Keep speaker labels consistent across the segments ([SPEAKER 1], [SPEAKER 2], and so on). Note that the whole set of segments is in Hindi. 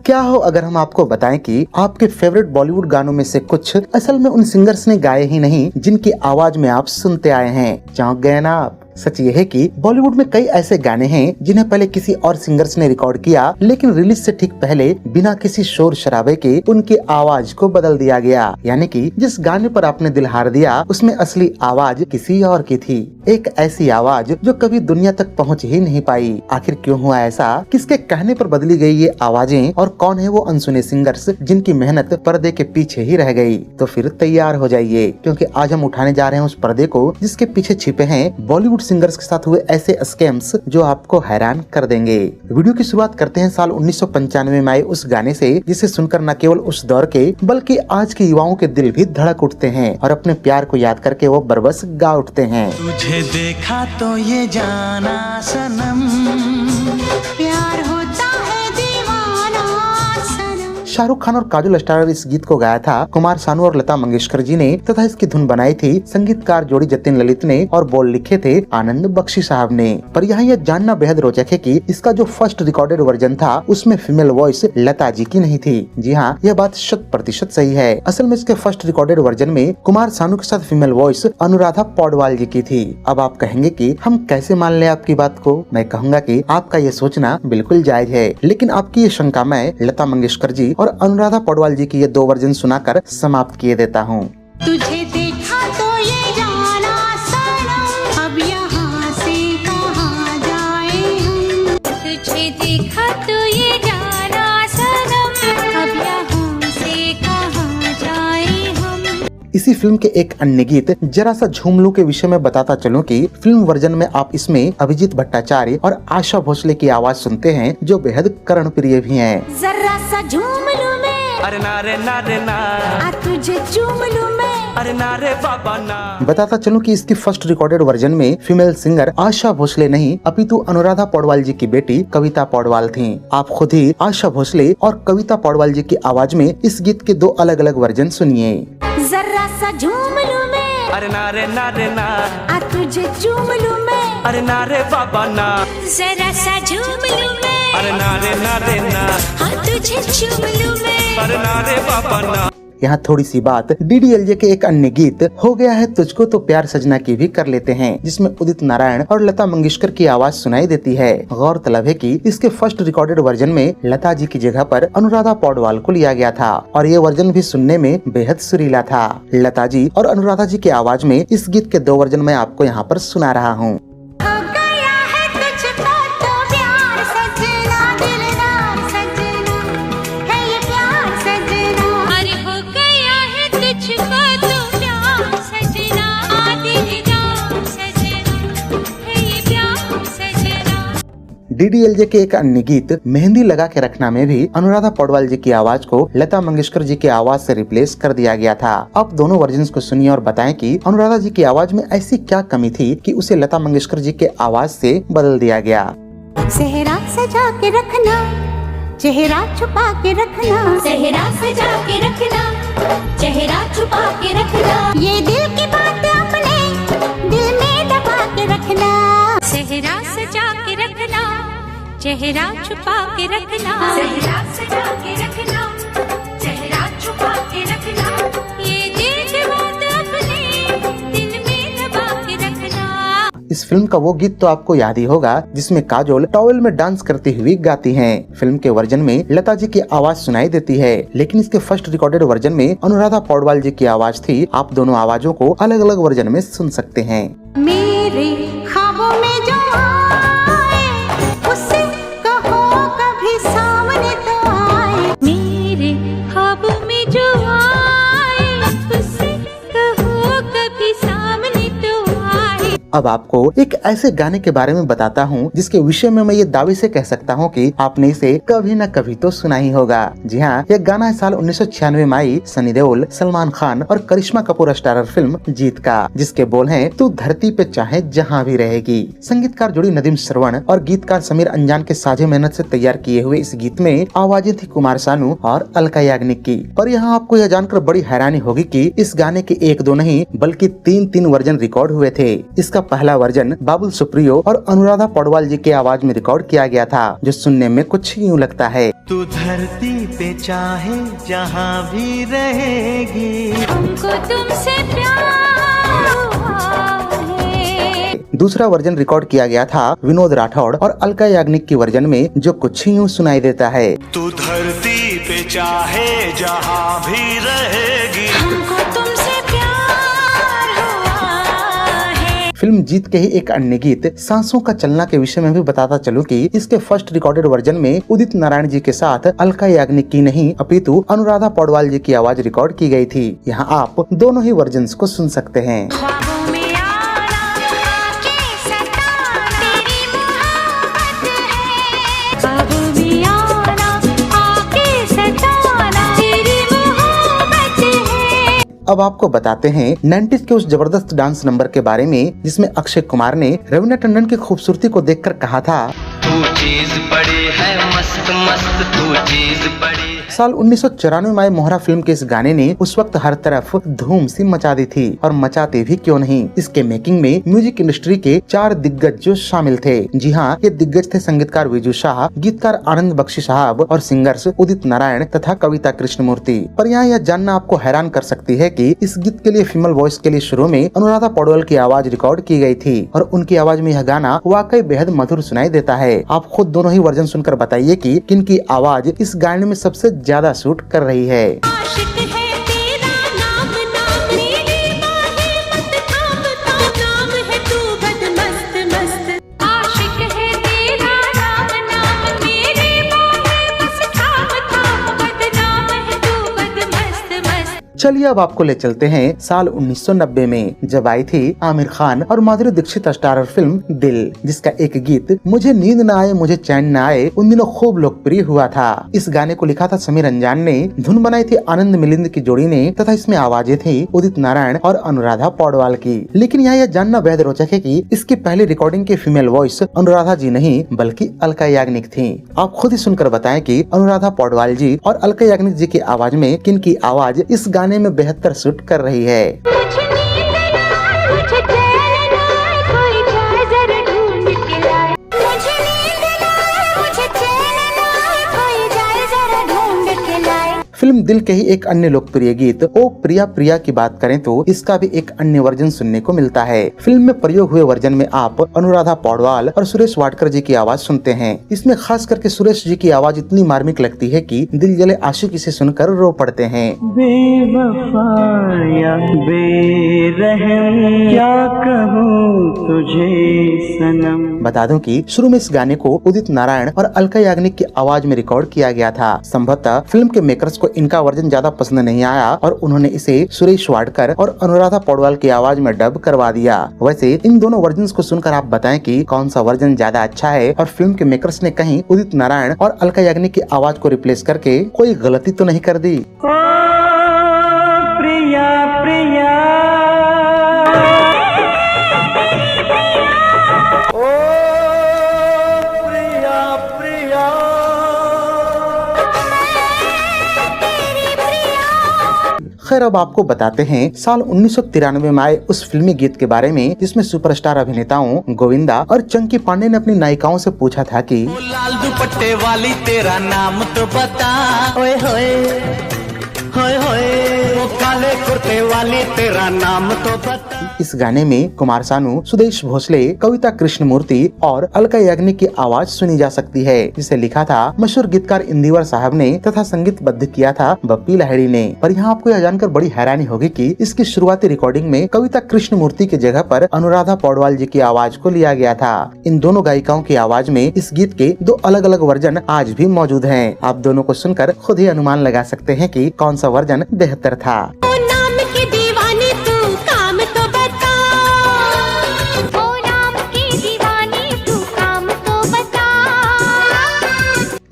[SPEAKER 1] क्या हो अगर हम आपको बताएं कि आपके फेवरेट बॉलीवुड गानों में से कुछ असल में उन सिंगर्स ने गाए ही नहीं जिनकी आवाज में आप सुनते आए हैं। चौंक गए ना आप? सच ये है कि बॉलीवुड में कई ऐसे गाने हैं जिन्हें पहले किसी और सिंगर्स ने रिकॉर्ड किया, लेकिन रिलीज से ठीक पहले बिना किसी शोर शराबे के उनकी आवाज को बदल दिया गया। यानी कि जिस गाने पर आपने दिल हार दिया उसमें असली आवाज किसी और की थी। एक ऐसी आवाज जो कभी दुनिया तक पहुंच ही नहीं पाई। आखिर क्यों हुआ ऐसा? किसके कहने पर बदली गई ये आवाजें और कौन है वो अनसुने सिंगर्स जिनकी मेहनत पर्दे के पीछे ही रह गई? तो फिर तैयार हो जाइए, क्योंकि आज हम उठाने जा रहे हैं उस पर्दे को जिसके पीछे छिपे हैं बॉलीवुड सिंगर्स के साथ हुए ऐसे स्कैम्स जो आपको हैरान कर देंगे। वीडियो की शुरुआत करते हैं साल 1995 में आए उस गाने से जिसे सुनकर न केवल उस दौर के बल्कि आज के युवाओं के दिल भी धड़क उठते हैं और अपने प्यार को याद करके वो बरबस गा उठते हैं।
[SPEAKER 2] तुझे देखा तो ये जाना सनम, प्यार होता है दीवाना सनम।
[SPEAKER 1] शाहरुख खान और काजोल स्टारर इस गीत को गाया था कुमार सानू और लता मंगेशकर जी ने, तथा इसकी धुन बनाई थी संगीतकार जोड़ी जतिन ललित ने और बोल लिखे थे आनंद बख्शी साहब ने। पर यहाँ यह जानना बेहद रोचक है कि इसका जो फर्स्ट रिकॉर्डेड वर्जन था उसमें फीमेल वॉइस लता जी की नहीं थी। जी हाँ, यह बात 100% सही है। असल में इसके फर्स्ट रिकॉर्डेड वर्जन में कुमार सानू के साथ फीमेल वॉइस अनुराधा पौडवाल जी की थी। अब आप कहेंगे कि हम कैसे मान ले आपकी बात को? मैं कहूँगा कि आपका ये सोचना बिल्कुल जायज है, लेकिन आपकी ये शंका मैं लता मंगेशकर जी और अनुराधा पौडवाल जी की ये 2 वर्जन सुनाकर समाप्त किए देता हूँ।
[SPEAKER 2] तुझे देखा तो ये जाना सनम, अब यहाँ से कहाँ जाए हम। तुझे देखा तो ये जाना सनम, अब यहाँ से कहाँ जाए हम।
[SPEAKER 1] इसी फिल्म के एक अन्य गीत जरा सा झूम लूं के विषय में बताता चलूं कि फिल्म वर्जन में आप इसमें अभिजीत भट्टाचार्य और आशा भोसले की आवाज सुनते हैं जो बेहद कर्णप्रिय भी हैं।
[SPEAKER 2] जरा सा झूम लूं मैं,
[SPEAKER 3] अरे नारे नारे ना,
[SPEAKER 2] तुझे चूम लूं मैं,
[SPEAKER 3] अरे नारे बाबा ना।
[SPEAKER 1] बताता चलूं कि इसकी फर्स्ट रिकॉर्डेड वर्जन में फीमेल सिंगर आशा भोसले नहीं अपितु अनुराधा पौडवाल जी की बेटी कविता पौडवाल थीं। आप खुद ही आशा भोसले और कविता पौडवाल जी की आवाज में इस गीत के 2 अलग अलग वर्जन सुनिए।
[SPEAKER 2] जरा सा झूम लूं मैं,
[SPEAKER 3] अरे नारे नारे ना,
[SPEAKER 2] तुझे चूम लूं मैं,
[SPEAKER 3] अरे नारे बाबा ना।
[SPEAKER 2] जरा सा झूम लूं मैं,
[SPEAKER 3] अरे नारे नारे ना,
[SPEAKER 2] तुझे चूम लूं मैं,
[SPEAKER 3] अरे नारे बाबा ना।
[SPEAKER 1] यहाँ थोड़ी सी बात DDLJ के एक अन्य गीत हो गया है तुझको तो प्यार सजना की भी कर लेते हैं, जिसमें उदित नारायण और लता मंगेशकर की आवाज सुनाई देती है। गौरतलब है कि इसके फर्स्ट रिकॉर्डेड वर्जन में लता जी की जगह पर अनुराधा पौडवाल को लिया गया था और ये वर्जन भी सुनने में बेहद सुरीला था। लता जी और अनुराधा जी की आवाज में इस गीत के 2 वर्जन मैं आपको यहाँ पर सुना रहा हूँ। DDLJ के एक अन्य गीत मेहंदी लगा के रखना में भी अनुराधा पौडवाल जी की आवाज को लता मंगेशकर जी की आवाज से रिप्लेस कर दिया गया था। अब दोनों वर्जन्स को सुनिए और बताएं कि अनुराधा जी की आवाज में ऐसी क्या कमी थी कि उसे लता मंगेशकर जी के आवाज से बदल दिया गया।
[SPEAKER 2] सेहरा सजा के रखना, चेहरा छुपा के रखना, सेहरा सजा के रखना, चेहरा छुपा के रखना, ये दिल की बात अपने दिल में दबा के रखना। सेहरा सजा के रखना, चेहरा छुपा के रखना, सेहरा सजा के रखना, चेहरा छुपा के रखना, ये दिल की बात अपने दिल में दबा के रखना।
[SPEAKER 1] इस फिल्म का वो गीत तो आपको याद ही होगा जिसमें काजोल टॉवेल में डांस करती हुई गाती हैं। फिल्म के वर्जन में लता जी की आवाज सुनाई देती है, लेकिन इसके फर्स्ट रिकॉर्डेड वर्जन में अनुराधा पौडवाल जी की आवाज थी। आप दोनों आवाजों को अलग अलग वर्जन में सुन सकते हैं।
[SPEAKER 2] मेरे ख्वाबों में जो आए, उससे कहो कभी सामने तो आए। मेरे ख्वाबों में जो आए, उससे कहो कभी सामने तो आए।
[SPEAKER 1] अब आपको एक ऐसे गाने के बारे में बताता हूँ जिसके विषय में मैं ये दावे से कह सकता हूँ कि आपने इसे कभी न कभी तो सुना ही होगा। जी हाँ, यह गाना है साल 1996 में आई सनी देओल, सलमान खान और करिश्मा कपूर स्टारर फिल्म जीत का, जिसके बोल हैं तू धरती पे चाहे जहाँ भी रहेगी। संगीतकार जोड़ी नदीम श्रवण और गीतकार समीर अंजान के साझे मेहनत से तैयार किए हुए इस गीत में आवाजें थी कुमार सानू और अलका याग्निक की। पर यहाँ आपको यह जानकर बड़ी हैरानी होगी कि इस गाने के 1-2 नहीं बल्कि 3 वर्जन रिकॉर्ड हुए थे। इसका पहला वर्जन बाबुल सुप्रियो और अनुराधा पौडवाल जी के आवाज में रिकॉर्ड किया गया था, जो सुनने में कुछ यूँ लगता है।
[SPEAKER 4] तू धरती पे चाहे जहाँ भी रहेगी,
[SPEAKER 2] हमको तुमसे प्यार हुआ है।
[SPEAKER 1] दूसरा वर्जन रिकॉर्ड किया गया था विनोद राठौड़ और अलका याग्निक की वर्जन में, जो कुछ यूँ सुनाई देता है।
[SPEAKER 4] तू धरती पे चाहे जहाँ भी रहेगी,
[SPEAKER 2] हमको तुमसे प्यार हुआ है।
[SPEAKER 1] फिल्म जीत के ही एक अन्य गीत सांसों का चलना के विषय में भी बताता चलूं कि इसके फर्स्ट रिकॉर्डेड वर्जन में उदित नारायण जी के साथ अलका याग्निक की नहीं अपितु अनुराधा पौडवाल जी की आवाज रिकॉर्ड की गई थी। यहाँ आप दोनों ही वर्जन्स को सुन सकते हैं।
[SPEAKER 2] ख्वाबों में आना, आके सताना, तेरी मोहब्बत है। ख्वाबों में आना, आके सताना, तेरी मोहब्बत है।
[SPEAKER 1] अब आपको बताते हैं 90s के उस जबरदस्त डांस नंबर के बारे में, जिसमें अक्षय कुमार ने रवीना टंडन की खूबसूरती को देखकर कहा था,
[SPEAKER 4] तू चीज बड़ी है मस्त मस्त, तू चीज बड़ी।
[SPEAKER 1] साल 1994 में आए मोहरा फिल्म के इस गाने ने उस वक्त हर तरफ धूम सी मचा दी थी, और मचाते भी क्यों नहीं। इसके मेकिंग में म्यूजिक इंडस्ट्री के 4 दिग्गज जो शामिल थे। जी हाँ, ये दिग्गज थे संगीतकार विजू शाह, गीतकार आनंद बख्शी साहब और सिंगर्स उदित नारायण तथा कविता कृष्णमूर्ति। पर यहाँ यह जानना आपको हैरान कर सकती है कि इस गीत के लिए फीमेल वॉइस के लिए शुरू में अनुराधा पौडवाल की आवाज रिकॉर्ड की गई थी, और उनकी आवाज में यह गाना वाकई बेहद मधुर सुनाई देता है। आप खुद दोनों ही वर्जन सुनकर बताइए कि किनकी आवाज इस गाने में सबसे ज्यादा सूट कर रही है।
[SPEAKER 2] आशिक है तेरा नाम, नाम मेरी बाहें मत थाम, थाम, नाम है तू बदमस्त मस्त। आशिक है तेरा नाम, नाम मेरी बाहें बस थाम, थाम, बदनाम है तू बदमस्त मस्त।
[SPEAKER 1] चलिए अब आपको ले चलते हैं साल 1990 में, जब आई थी आमिर खान और माधुरी दीक्षित स्टारर फिल्म दिल, जिसका एक गीत मुझे नींद न आए मुझे चैन न आए उन दिनों खूब लोकप्रिय हुआ था। इस गाने को लिखा था समीर अंजान ने, धुन बनाई थी आनंद मिलिंद की जोड़ी ने, तथा इसमें आवाजें थी उदित नारायण और अनुराधा पौडवाल की। लेकिन यहाँ यह जानना बेहद रोचक है कि इसकी पहली रिकॉर्डिंग की फीमेल वॉइस अनुराधा जी नहीं बल्कि अलका याग्निक थी। आप खुद ही सुनकर बताएं कि अनुराधा पौडवाल जी और अलका याग्निक जी की आवाज में किनकी आवाज इस गाने में बेहतर सूट कर रही है।
[SPEAKER 2] मुझे नींद न आए, मुझे चैन न आए, कोई जाए जरा ढूंढ के लाए। मुझे नींद न आए, मुझे चैन न आए, कोई जाए जरा ढूंढ के लाए।
[SPEAKER 1] फिल्म दिल के ही एक अन्य लोकप्रिय गीत ओ प्रिया प्रिया की बात करें तो इसका भी एक अन्य वर्जन सुनने को मिलता है। फिल्म में प्रयोग हुए वर्जन में आप अनुराधा पौडवाल और सुरेश वाडकर जी की आवाज सुनते हैं। इसमें खास करके सुरेश जी की आवाज इतनी मार्मिक लगती है कि दिल जले आशिक इसे सुनकर रो पड़ते हैं।
[SPEAKER 4] बेवफा या बेरहम क्या कहूँ तुझे सनम।
[SPEAKER 1] बता दूं कि शुरू में इस गाने को उदित नारायण और अलका याग्निक की आवाज में रिकॉर्ड किया गया था। संभवतः फिल्म के मेकर्स को इनका वर्जन ज्यादा पसंद नहीं आया और उन्होंने इसे सुरेश वाडकर और अनुराधा पौडवाल की आवाज में डब करवा दिया। वैसे इन दोनों वर्जन्स को सुनकर आप बताएं कि कौन सा वर्जन ज्यादा अच्छा है, और फिल्म के मेकर्स ने कहीं उदित नारायण और अलका याग्निक की आवाज को रिप्लेस करके कोई गलती तो नहीं कर दी।
[SPEAKER 4] ओ प्रिया प्रिया, ओ प्रिया प्रिया,
[SPEAKER 1] खैर अब आपको बताते हैं साल 1993 में आए उस फिल्मी गीत के बारे में, जिसमें सुपरस्टार अभिनेताओं गोविंदा और चंकी पांडे ने अपनी नायिकाओं से पूछा था कि
[SPEAKER 4] ओ लाल दुपट्टे वाली तेरा नाम तो बता, ओए होए होए होए, ओ काले कुर्ते वाली तेरा नाम तो बता।
[SPEAKER 1] इस गाने में कुमार सानू, सुदेश भोसले, कविता कृष्णमूर्ति और अलका याग्निक की आवाज सुनी जा सकती है, जिसे लिखा था मशहूर गीतकार इंदिवर साहब ने तथा संगीतबद्ध किया था बप्पी लाहिड़ी ने। पर यहाँ आपको यह जानकर बड़ी हैरानी होगी कि इसकी शुरुआती रिकॉर्डिंग में कविता कृष्णमूर्ति की जगह पर अनुराधा पौडवाल जी की आवाज को लिया गया था। इन दोनों गायिकाओं की आवाज में इस गीत के 2 अलग अलग वर्जन आज भी मौजूद हैं। आप दोनों को सुनकर खुद ही अनुमान लगा सकते हैं कि कौन सा वर्जन बेहतर था।
[SPEAKER 2] ओ नाम की दीवानी तू काम तो बता, ओ नाम की दीवानी तू काम तो बता।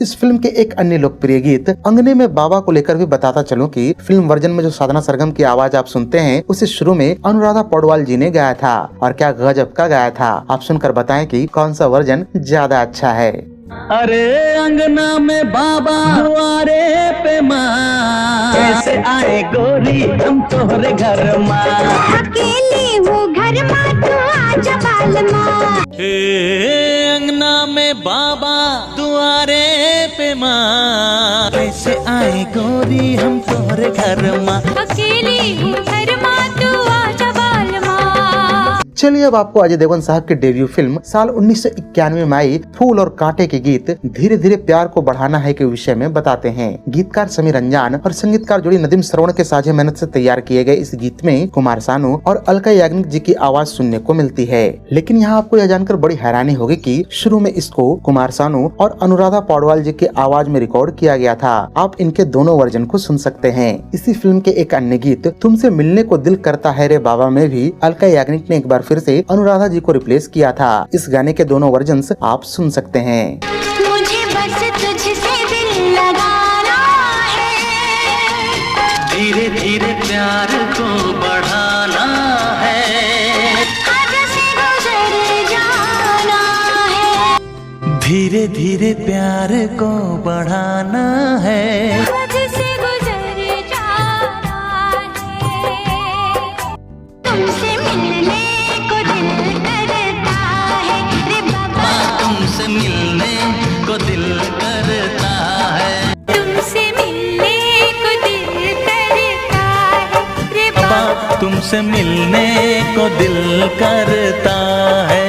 [SPEAKER 1] इस फिल्म के एक अन्य लोकप्रिय गीत अंगने में बाबा को लेकर भी बताता चलूं कि फिल्म वर्जन में जो साधना सरगम की आवाज आप सुनते हैं उसे शुरू में अनुराधा पौडवाल जी ने गाया था, और क्या गजब का गाया था। आप सुनकर बताएं कि कौन सा वर्जन ज्यादा अच्छा है।
[SPEAKER 4] अरे अंगना में बाबा द्वारे पे माँ, कैसे आए गोरी हम तोहरे घर माँ।
[SPEAKER 2] अकेली वो घर माँ तू आजा बाल माँ।
[SPEAKER 4] अंगना में बाबा दुआरे पे माँ, कैसे आए गोरी हम तोहरे घर माँ।
[SPEAKER 2] अकेली वो घर माँ तू आजा बाल माँ।
[SPEAKER 1] चलिए अब आपको अजय देवगन साहब की डेब्यू फिल्म साल 1991 में आई फूल और कांटे के गीत धीरे धीरे प्यार को बढ़ाना है के विषय में बताते हैं। गीतकार समीर रंजान और संगीतकार जोड़ी नदीम श्रवण के साझे मेहनत से तैयार किए गए इस गीत में कुमार सानू और अलका याग्निक जी की आवाज सुनने को मिलती है। लेकिन यहाँ आपको यह जानकर बड़ी हैरानी होगी कि शुरू में इसको कुमार सानू और अनुराधा पौडवाल जी की आवाज में रिकॉर्ड किया गया था। आप इनके दोनों वर्जन को सुन सकते हैं। इसी फिल्म के एक अन्य गीत तुमसे मिलने को दिल करता है रे बाबा में भी अलका याग्निक ने एक बार फिर से अनुराधा जी को रिप्लेस किया था। इस गाने के दोनों वर्जन्स आप सुन सकते हैं।
[SPEAKER 2] मुझे बस तुझसे दिल लगाना है,
[SPEAKER 4] धीरे धीरे प्यार को बढ़ाना है,
[SPEAKER 2] हद से गुजर जाना है,
[SPEAKER 4] धीरे धीरे प्यार को बढ़ाना है।
[SPEAKER 2] हद से गुजर जाना है। तुमसे मिलने को दिल करता है रे बाबा,
[SPEAKER 4] तुमसे मिलने को दिल करता है,
[SPEAKER 2] तुमसे मिलने को दिल करता है रे बाबा।
[SPEAKER 4] तुमसे मिलने को दिल करता है।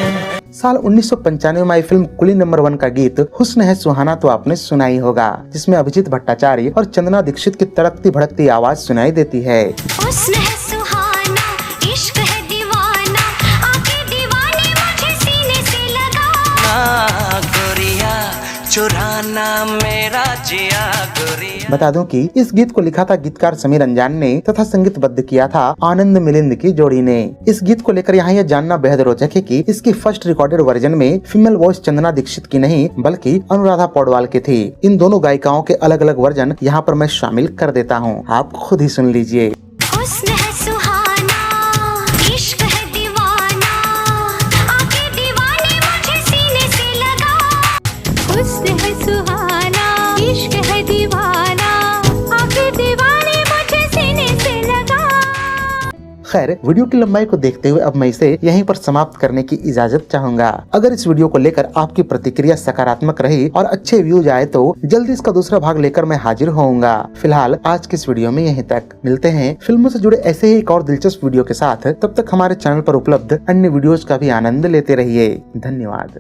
[SPEAKER 1] साल 1995 में आई फिल्म कुली नंबर 1 का गीत हुस्न है सुहाना तो आपने सुना ही होगा, जिसमें अभिजीत भट्टाचार्य और चंदना दीक्षित की तड़कती भड़कती आवाज सुनाई देती है।
[SPEAKER 2] हुस्न है सुहाना, इश्क है दीवाना, आके दीवाने मुझे सीने से लगा।
[SPEAKER 4] गोरिया चुराना मेरा जिया गोरिया।
[SPEAKER 1] बता दूं कि इस गीत को लिखा था गीतकार समीर रंजान ने तथा संगीतबद्ध किया था आनंद मिलिंद की जोड़ी ने। इस गीत को लेकर यहाँ यह जानना बेहद रोचक है कि इसकी फर्स्ट रिकॉर्डेड वर्जन में फीमेल वॉइस चंदना दीक्षित की नहीं बल्कि अनुराधा पौडवाल की थी। इन दोनों गायिकाओं के अलग अलग वर्जन यहाँ पर मैं शामिल कर देता हूँ, आप खुद ही सुन लीजिए।
[SPEAKER 2] हुस्न है सुहाना, इश्क है दीवाना, आके दीवाने मुझे सीने से लगा। हुस्न है सुहाना, इश्क है दीवाना, आके दीवाने मुझे सीने से लगा।
[SPEAKER 1] खैर, वीडियो की लंबाई को देखते हुए अब मैं इसे यहीं पर समाप्त करने की इजाजत चाहूंगा। अगर इस वीडियो को लेकर आपकी प्रतिक्रिया सकारात्मक रही और अच्छे व्यूज आए तो जल्दी इसका दूसरा भाग लेकर मैं हाजिर होऊंगा। फिलहाल आज की इस वीडियो में यहीं तक। मिलते हैं फिल्मों से जुड़े ऐसे ही एक और दिलचस्प वीडियो के साथ। तब तक हमारे चैनल पर उपलब्ध अन्य वीडियोज का भी आनंद लेते रहिए। धन्यवाद।